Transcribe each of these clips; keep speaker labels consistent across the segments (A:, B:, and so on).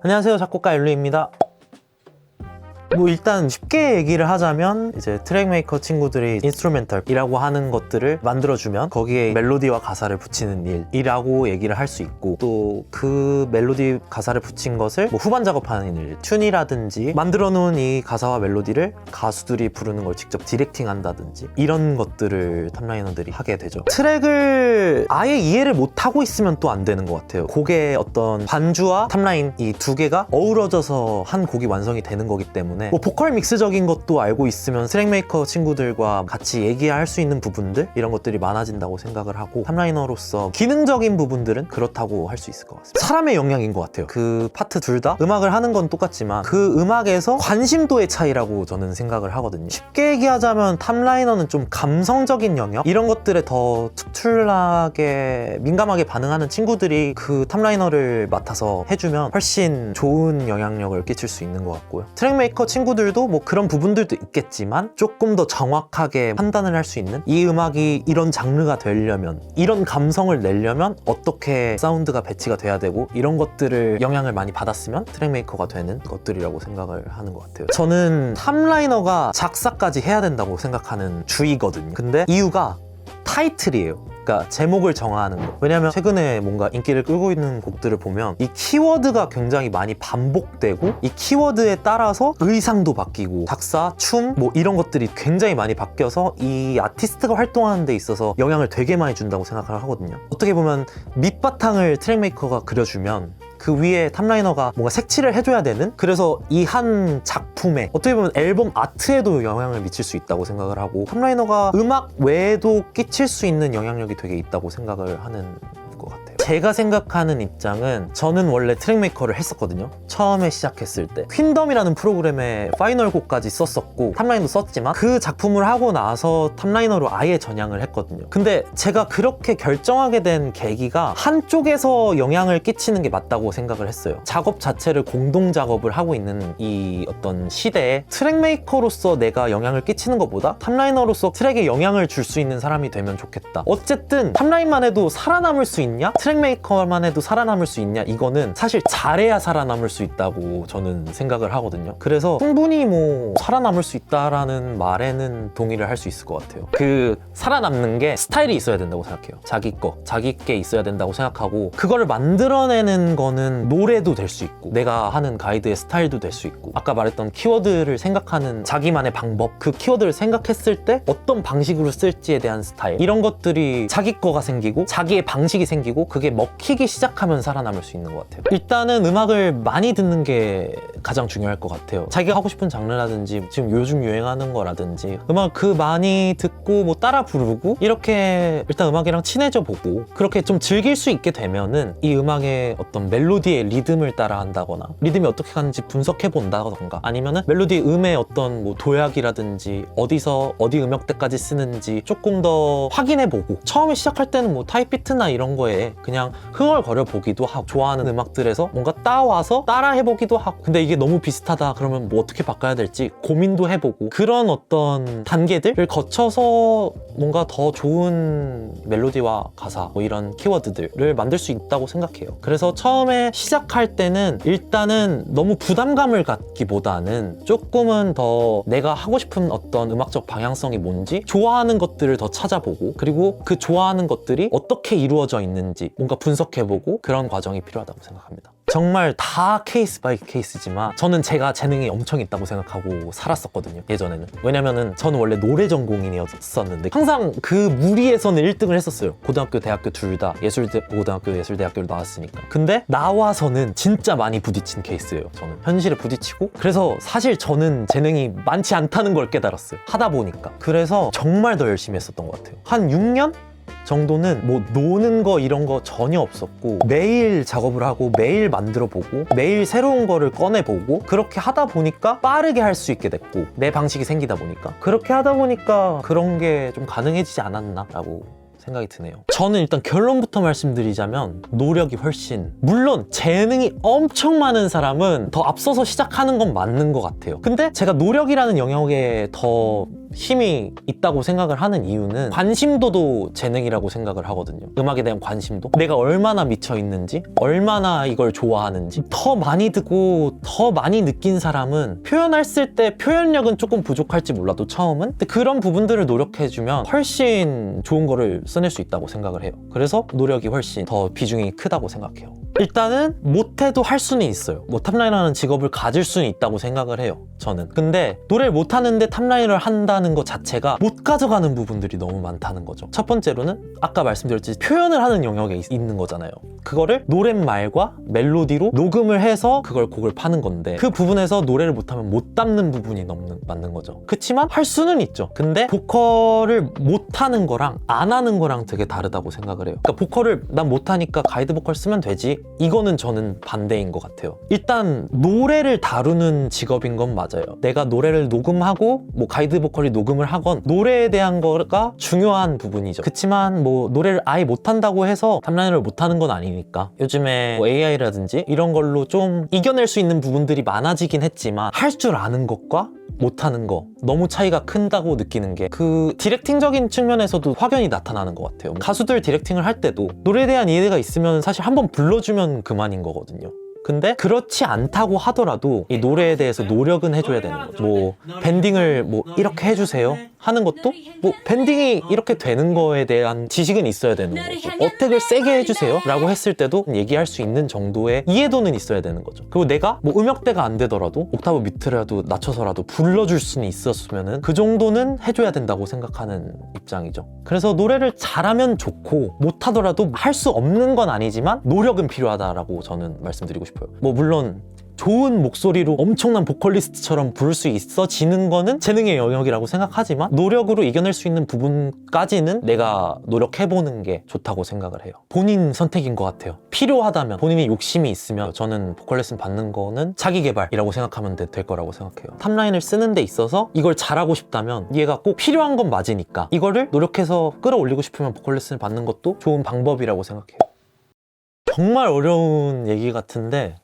A: 안녕하세요, 작곡가 엘루입니다. 일단 쉽게 얘기를 하자면 이제 트랙메이커 친구들이 인스트루멘탈이라고 하는 것들을 만들어주면 거기에 멜로디와 가사를 붙이는 일이라고 얘기를 할 수 있고, 또 그 멜로디 가사를 붙인 것을 후반 작업하는 일, 튠이라든지 만들어 놓은 이 가사와 멜로디를 가수들이 부르는 걸 직접 디렉팅 한다든지 이런 것들을 탑라이너들이 하게 되죠. 트랙을 아예 이해를 못하고 있으면 또 안 되는 것 같아요. 곡의 어떤 반주와 탑라인 이 두 개가 어우러져서 한 곡이 완성이 되는 거기 때문에 보컬 믹스적인 것도 알고 있으면 트랙메이커 친구들과 같이 얘기할 수 있는 부분들, 이런 것들이 많아진다고 생각을 하고, 탑라이너로서 기능적인 부분들은 그렇다고 할 수 있을 것 같습니다. 사람의 영향인 것 같아요. 그 파트 둘 다 음악을 하는 건 똑같지만 그 음악에서 관심도의 차이라고 저는 생각을 하거든요. 쉽게 얘기하자면 탑라이너는 좀 감성적인 영역, 이런 것들에 더 투툴하게 민감하게 반응하는 친구들이 그 탑라이너를 맡아서 해주면 훨씬 좋은 영향력을 끼칠 수 있는 것 같고요. 트랙메이커 친구들도 그런 부분들도 있겠지만 조금 더 정확하게 판단을 할 수 있는, 이 음악이 이런 장르가 되려면, 이런 감성을 내려면 어떻게 사운드가 배치가 돼야 되고, 이런 것들을 영향을 많이 받았으면 트랙메이커가 되는 것들이라고 생각을 하는 것 같아요. 저는 탑라이너가 작사까지 해야 된다고 생각하는 주의거든요. 근데 이유가 타이틀이에요. 그러니까 제목을 정하는 거. 왜냐면 최근에 뭔가 인기를 끌고 있는 곡들을 보면 이 키워드가 굉장히 많이 반복되고, 이 키워드에 따라서 의상도 바뀌고, 작사, 춤 이런 것들이 굉장히 많이 바뀌어서 이 아티스트가 활동하는 데 있어서 영향을 되게 많이 준다고 생각을 하거든요. 어떻게 보면 밑바탕을 트랙메이커가 그려주면 그 위에 탑라이너가 뭔가 색칠을 해줘야 되는, 그래서 이 한 작품에 어떻게 보면 앨범 아트에도 영향을 미칠 수 있다고 생각을 하고, 탑라이너가 음악 외에도 끼칠 수 있는 영향력이 되게 있다고 생각을 하는 것 같아요. 제가 생각하는 입장은, 저는 원래 트랙메이커를 했었거든요. 처음에 시작했을 때 퀸덤이라는 프로그램에 파이널 곡까지 썼었고 탑라이너도 썼지만, 그 작품을 하고 나서 탑라이너로 아예 전향을 했거든요. 근데 제가 그렇게 결정하게 된 계기가 한쪽에서 영향을 끼치는 게 맞다고 생각을 했어요. 작업 자체를 공동 작업을 하고 있는 이 어떤 시대에 트랙메이커로서 내가 영향을 끼치는 것보다 탑라이너로서 트랙에 영향을 줄 수 있는 사람이 되면 좋겠다. 어쨌든 탑라인만 해도 살아남을 수 있냐? 트랙메이커만 해도 살아남을 수 있냐? 이거는 사실 잘해야 살아남을 수 있다고 저는 생각을 하거든요. 그래서 충분히 살아남을 수 있다라는 말에는 동의를 할 수 있을 것 같아요. 그 살아남는 게 스타일이 있어야 된다고 생각해요. 자기 게 있어야 된다고 생각하고, 그거를 만들어내는 거는 노래도 될 수 있고, 내가 하는 가이드의 스타일도 될 수 있고, 아까 말했던 키워드를 생각하는 자기만의 방법, 그 키워드를 생각했을 때 어떤 방식으로 쓸지에 대한 스타일, 이런 것들이 자기 거가 생기고 자기의 방식이 생기고, 그게 먹히기 시작하면 살아남을 수 있는 것 같아요. 일단은 음악을 많이 듣는 게 가장 중요할 것 같아요. 자기가 하고 싶은 장르라든지 지금 요즘 유행하는 거라든지 음악 많이 듣고 따라 부르고, 이렇게 일단 음악이랑 친해져 보고, 그렇게 좀 즐길 수 있게 되면은 이 음악의 어떤 멜로디의 리듬을 따라 한다거나, 리듬이 어떻게 가는지 분석해 본다던가, 아니면은 멜로디 음의 어떤 도약이라든지 어디서 어디 음역대까지 쓰는지 조금 더 확인해 보고, 처음에 시작할 때는 타입비트나 이런 거에 그냥 흥얼거려 보기도 하고, 좋아하는 음악들에서 뭔가 따와서 따라 해보기도 하고, 근데 이게 너무 비슷하다 그러면 어떻게 바꿔야 될지 고민도 해보고, 그런 어떤 단계들을 거쳐서 뭔가 더 좋은 멜로디와 가사 이런 키워드들을 만들 수 있다고 생각해요. 그래서 처음에 시작할 때는 일단은 너무 부담감을 갖기보다는 조금은 더 내가 하고 싶은 어떤 음악적 방향성이 뭔지, 좋아하는 것들을 더 찾아보고, 그리고 그 좋아하는 것들이 어떻게 이루어져 있는지 뭔가 분석해보고, 그런 과정이 필요하다고 생각합니다. 정말 다 케이스 바이 케이스지만 저는 제가 재능이 엄청 있다고 생각하고 살았었거든요, 예전에는. 왜냐면은 저는 원래 노래 전공인이었었는데 항상 그 무리에서는 1등을 했었어요. 고등학교, 대학교 둘 다 고등학교, 예술대학교를 나왔으니까. 근데 나와서는 진짜 많이 부딪힌 케이스예요. 저는 현실에 부딪히고, 그래서 사실 저는 재능이 많지 않다는 걸 깨달았어요, 하다 보니까. 그래서 정말 더 열심히 했었던 것 같아요. 한 6년? 정도는 노는 거 이런 거 전혀 없었고, 매일 작업을 하고 매일 만들어 보고 매일 새로운 거를 꺼내 보고, 그렇게 하다 보니까 빠르게 할 수 있게 됐고, 내 방식이 생기다 보니까, 그렇게 하다 보니까 그런 게 좀 가능해지지 않았나 라고 생각이 드네요. 저는 일단 결론부터 말씀드리자면, 노력이 훨씬, 물론 재능이 엄청 많은 사람은 더 앞서서 시작하는 건 맞는 것 같아요. 근데 제가 노력이라는 영역에 더 힘이 있다고 생각을 하는 이유는 관심도도 재능이라고 생각을 하거든요. 음악에 대한 관심도, 내가 얼마나 미쳐 있는지, 얼마나 이걸 좋아하는지. 더 많이 듣고 더 많이 느낀 사람은 표현했을 때 표현력은 조금 부족할지 몰라도 처음은, 근데 그런 부분들을 노력해주면 훨씬 좋은 거를 써낼 수 있다고 생각을 해요. 그래서 노력이 훨씬 더 비중이 크다고 생각해요. 일단은 못해도 할 수는 있어요. 뭐 탑라이너라는 직업을 가질 수는 있다고 생각을 해요, 저는. 근데 노래를 못하는데 탑라이너를 한다는 것 자체가 못 가져가는 부분들이 너무 많다는 거죠. 첫 번째로는 아까 말씀드렸듯이 표현을 하는 영역에 있는 거잖아요. 그거를 노랫말과 멜로디로 녹음을 해서 그걸 곡을 파는 건데, 그 부분에서 노래를 못하면 못 담는 부분이 맞는 거죠. 그치만 할 수는 있죠. 근데 보컬을 못하는 거랑 안 하는 거랑 되게 다르다고 생각을 해요. 그러니까 보컬을 난 못하니까 가이드 보컬 쓰면 되지, 이거는 저는 반대인 것 같아요. 일단 노래를 다루는 직업인 건 맞아요. 내가 노래를 녹음하고 뭐 가이드 보컬이 녹음을 하건 노래에 대한 거가 중요한 부분이죠. 그치만 뭐 노래를 아예 못한다고 해서 탑라이너를 못하는 건 아니니까. 요즘에 뭐 AI라든지 이런 걸로 좀 이겨낼 수 있는 부분들이 많아지긴 했지만, 할 줄 아는 것과 못하는 거 너무 차이가 큰다고 느끼는 게, 그 디렉팅적인 측면에서도 확연히 나타나는 것 같아요. 가수들 디렉팅을 할 때도 노래에 대한 이해가 있으면 사실 한번 불러주면 그만인 거거든요. 근데 그렇지 않다고 하더라도 이 노래에 대해서 노력은 해줘야 되는 거죠. 뭐 밴딩을 뭐 이렇게 해주세요 하는 것도 뭐 밴딩이 이렇게 되는 거에 대한 지식은 있어야 되는 거죠. 어택을 세게 해주세요 라고 했을 때도 얘기할 수 있는 정도의 이해도는 있어야 되는 거죠. 그리고 내가 뭐 음역대가 안 되더라도 옥타브 밑으로라도 낮춰서라도 불러줄 수는 있었으면은 그 정도는 해줘야 된다고 생각하는 입장이죠. 그래서 노래를 잘하면 좋고 못하더라도 할 수 없는 건 아니지만 노력은 필요하다라고 저는 말씀드리고 싶어요. 뭐 물론 좋은 목소리로 엄청난 보컬리스트처럼 부를 수 있어지는 거는 재능의 영역이라고 생각하지만, 노력으로 이겨낼 수 있는 부분까지는 내가 노력해보는 게 좋다고 생각을 해요. 본인 선택인 것 같아요. 필요하다면, 본인이 욕심이 있으면 저는 보컬 레슨 받는 거는 자기 개발이라고 생각하면 될 거라고 생각해요. 탑라인을 쓰는 데 있어서 이걸 잘하고 싶다면 얘가 꼭 필요한 건 맞으니까 이거를 노력해서 끌어올리고 싶으면 보컬 레슨을 받는 것도 좋은 방법이라고 생각해요. 정말 어려운 얘기 같은데,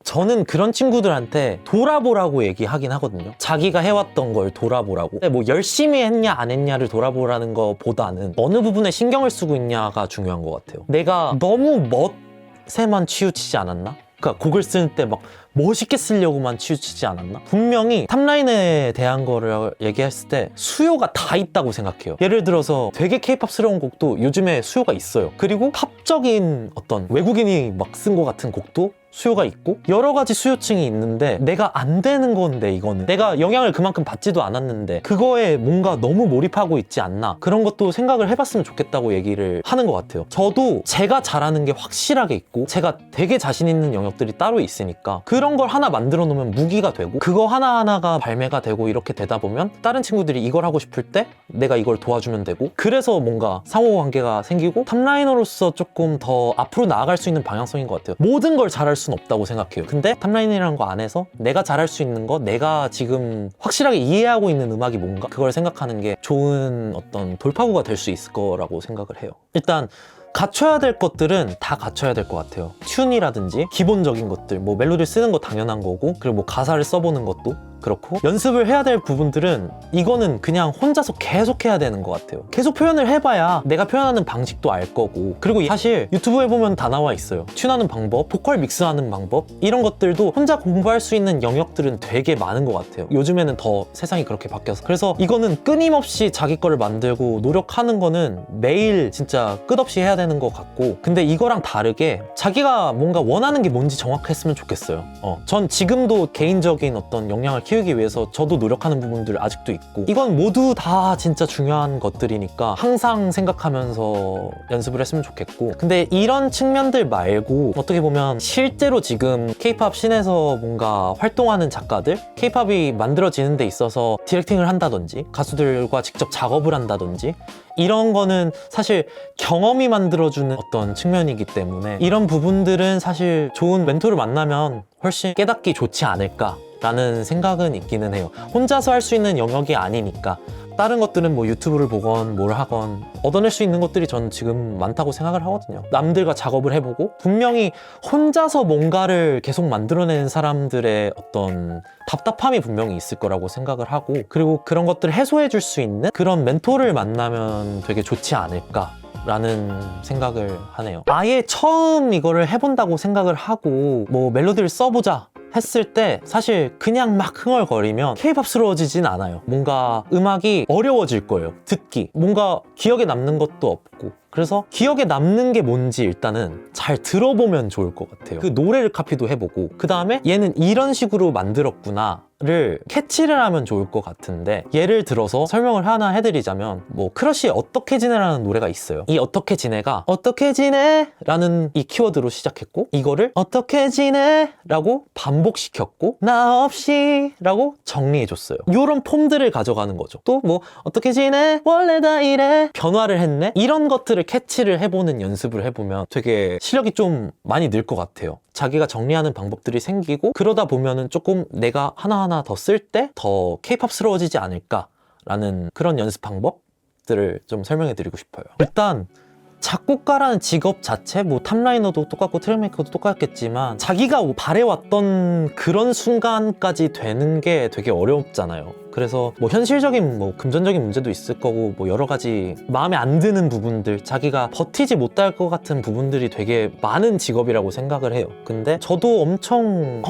A: 저는 그런 친구들한테 돌아보라고 얘기하긴 하거든요. 자기가 해왔던 걸 돌아보라고. 근데 뭐 열심히 했냐 안 했냐를 돌아보라는 것보다는 어느 부분에 신경을 쓰고 있냐가 중요한 것 같아요. 내가 너무 멋에만 치우치지 않았나? 그러니까 곡을 쓸 때 막 멋있게 쓰려고만 치우치지 않았나? 분명히 탑라인에 대한 거를 얘기했을 때 수요가 다 있다고 생각해요. 예를 들어서 되게 케이팝스러운 곡도 요즘에 수요가 있어요. 그리고 팝적인 어떤 외국인이 막 쓴 것 같은 곡도 수요가 있고, 여러 가지 수요층이 있는데 내가 안 되는 건데, 이거는 내가 영향을 그만큼 받지도 않았는데 그거에 뭔가 너무 몰입하고 있지 않나, 그런 것도 생각을 해봤으면 좋겠다고 얘기를 하는 것 같아요. 저도 제가 잘하는 게 확실하게 있고 제가 되게 자신 있는 영역들이 따로 있으니까 그런 걸 하나 만들어 놓으면 무기가 되고, 그거 하나하나가 발매가 되고 이렇게 되다 보면 다른 친구들이 이걸 하고 싶을 때 내가 이걸 도와주면 되고, 그래서 뭔가 상호관계가 생기고 탑라이너로서 조금 더 앞으로 나아갈 수 있는 방향성인 것 같아요. 모든 걸 잘할 수는 없다고 생각해요. 근데 탑라인이라는 거 안에서 내가 잘할 수 있는 거, 내가 지금 확실하게 이해하고 있는 음악이 뭔가, 그걸 생각하는 게 좋은 어떤 돌파구가 될 수 있을 거라고 생각을 해요. 일단 갖춰야 될 것들은 다 갖춰야 될 것 같아요. 튠이라든지 기본적인 것들, 뭐 멜로디를 쓰는 거 당연한 거고, 그리고 뭐 가사를 써보는 것도 그렇고, 연습을 해야 될 부분들은 이거는 그냥 혼자서 계속 해야 되는 것 같아요. 계속 표현을 해봐야 내가 표현하는 방식도 알 거고, 그리고 사실 유튜브에 보면 다 나와 있어요. 튠하는 방법, 보컬 믹스하는 방법, 이런 것들도 혼자 공부할 수 있는 영역들은 되게 많은 것 같아요. 요즘에는 더 세상이 그렇게 바뀌어서. 그래서 이거는 끊임없이 자기 거를 만들고 노력하는 거는 매일 진짜 끝없이 해야 되는 것 같고, 근데 이거랑 다르게 자기가 뭔가 원하는 게 뭔지 정확했으면 좋겠어요. 전 지금도 개인적인 어떤 역량을 키우기 위해서 저도 노력하는 부분들 아직도 있고, 이건 모두 다 진짜 중요한 것들이니까 항상 생각하면서 연습을 했으면 좋겠고, 근데 이런 측면들 말고 어떻게 보면 실제로 지금 케이팝 씬에서 뭔가 활동하는 작가들, 케이팝이 만들어지는 데 있어서 디렉팅을 한다든지 가수들과 직접 작업을 한다든지, 이런 거는 사실 경험이 만들어주는 어떤 측면이기 때문에 이런 부분들은 사실 좋은 멘토를 만나면 훨씬 깨닫기 좋지 않을까 라는 생각은 있기는 해요. 혼자서 할 수 있는 영역이 아니니까. 다른 것들은 뭐 유튜브를 보건 뭘 하건 얻어낼 수 있는 것들이 전 지금 많다고 생각을 하거든요. 남들과 작업을 해보고 분명히 혼자서 뭔가를 계속 만들어내는 사람들의 어떤 답답함이 분명히 있을 거라고 생각을 하고, 그리고 그런 것들을 해소해 줄 수 있는 그런 멘토를 만나면 되게 좋지 않을까 라는 생각을 하네요. 아예 처음 이거를 해본다고 생각을 하고 뭐 멜로디를 써보자 했을 때 사실 그냥 막 흥얼거리면 케이팝스러워지진 않아요. 뭔가 음악이 어려워질 거예요. 듣기 뭔가 기억에 남는 것도 없고. 그래서 기억에 남는 게 뭔지 일단은 잘 들어보면 좋을 것 같아요. 그 노래를 카피도 해보고 그 다음에 얘는 이런 식으로 만들었구나 를 캐치를 하면 좋을 것 같은데, 예를 들어서 설명을 하나 해드리자면 뭐 크러쉬의 어떻게 지내라는 노래가 있어요. 이 어떻게 지내가 어떻게 지내? 라는 이 키워드로 시작했고, 이거를 어떻게 지내? 라고 반복시켰고, 나 없이 라고 정리해줬어요. 이런 폼들을 가져가는 거죠. 또 뭐 어떻게 지내? 원래 다 이래? 변화를 했네? 이런 것들을 캐치를 해보는 연습을 해보면 되게 실력이 좀 많이 늘 것 같아요. 자기가 정리하는 방법들이 생기고, 그러다 보면은 조금 내가 하나하나 더 쓸 때 더 케이팝스러워지지 않을까라는 그런 연습 방법들을 좀 설명해 드리고 싶어요. 일단 작곡가라는 직업 자체, 뭐 탑라이너도 똑같고 트랙메이커도 똑같겠지만 자기가 바래왔던 그런 순간까지 되는 게 되게 어렵잖아요. 그래서 뭐 현실적인 뭐 금전적인 문제도 있을 거고, 뭐 여러 가지 마음에 안 드는 부분들, 자기가 버티지 못할 것 같은 부분들이 되게 많은 직업이라고 생각을 해요. 근데 저도 엄청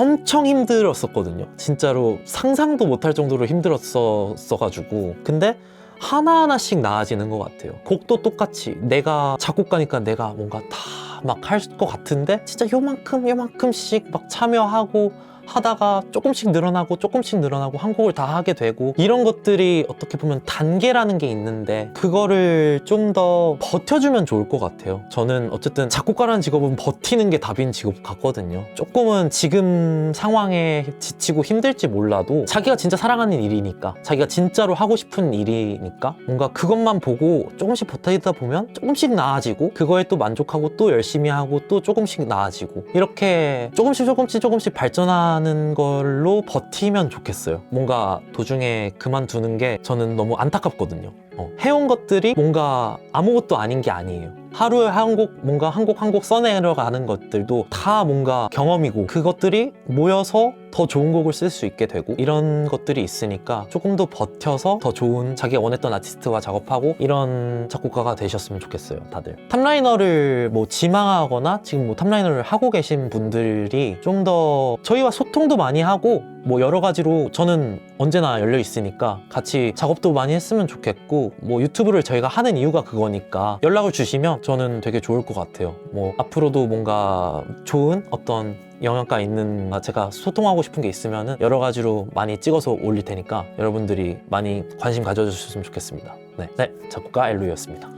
A: 힘들었었거든요. 진짜로 상상도 못할 정도로 힘들었어가지고. 근데 하나하나씩 나아지는 것 같아요. 곡도 똑같이 내가 작곡가니까 내가 뭔가 다 막 할 것 같은데 진짜 요만큼씩 막 참여하고 하다가 조금씩 늘어나고 한 곡을 다 하게 되고, 이런 것들이 어떻게 보면 단계라는 게 있는데 그거를 좀 더 버텨주면 좋을 것 같아요. 저는 어쨌든 작곡가라는 직업은 버티는 게 답인 직업 같거든요. 조금은 지금 상황에 지치고 힘들지 몰라도 자기가 진짜 사랑하는 일이니까, 자기가 진짜로 하고 싶은 일이니까 뭔가 그것만 보고 조금씩 버티다 보면 조금씩 나아지고, 그거에 또 만족하고 또 열심히 하고 또 조금씩 나아지고, 이렇게 조금씩 발전하는 걸로 버티면 좋겠어요. 뭔가 도중에 그만두는 게 저는 너무 안타깝거든요. 해온 것들이 뭔가 아무것도 아닌 게 아니에요. 하루에 한 곡 뭔가 한 곡 써내려가는 것들도 다 뭔가 경험이고, 그것들이 모여서 더 좋은 곡을 쓸 수 있게 되고, 이런 것들이 있으니까 조금 더 버텨서 더 좋은 자기가 원했던 아티스트와 작업하고 이런 작곡가가 되셨으면 좋겠어요. 다들 탑라이너를 뭐 지망하거나 지금 뭐 탑라이너를 하고 계신 분들이 좀 더 저희와 소통도 많이 하고, 뭐 여러 가지로 저는 언제나 열려 있으니까 같이 작업도 많이 했으면 좋겠고, 뭐 유튜브를 저희가 하는 이유가 그거니까 연락을 주시면 저는 되게 좋을 것 같아요. 뭐 앞으로도 뭔가 좋은 어떤 영향가 있는 제가 소통하고 싶은 게 있으면 여러 가지로 많이 찍어서 올릴 테니까 여러분들이 많이 관심 가져주셨으면 좋겠습니다. 네, 작곡가 엘루이였습니다.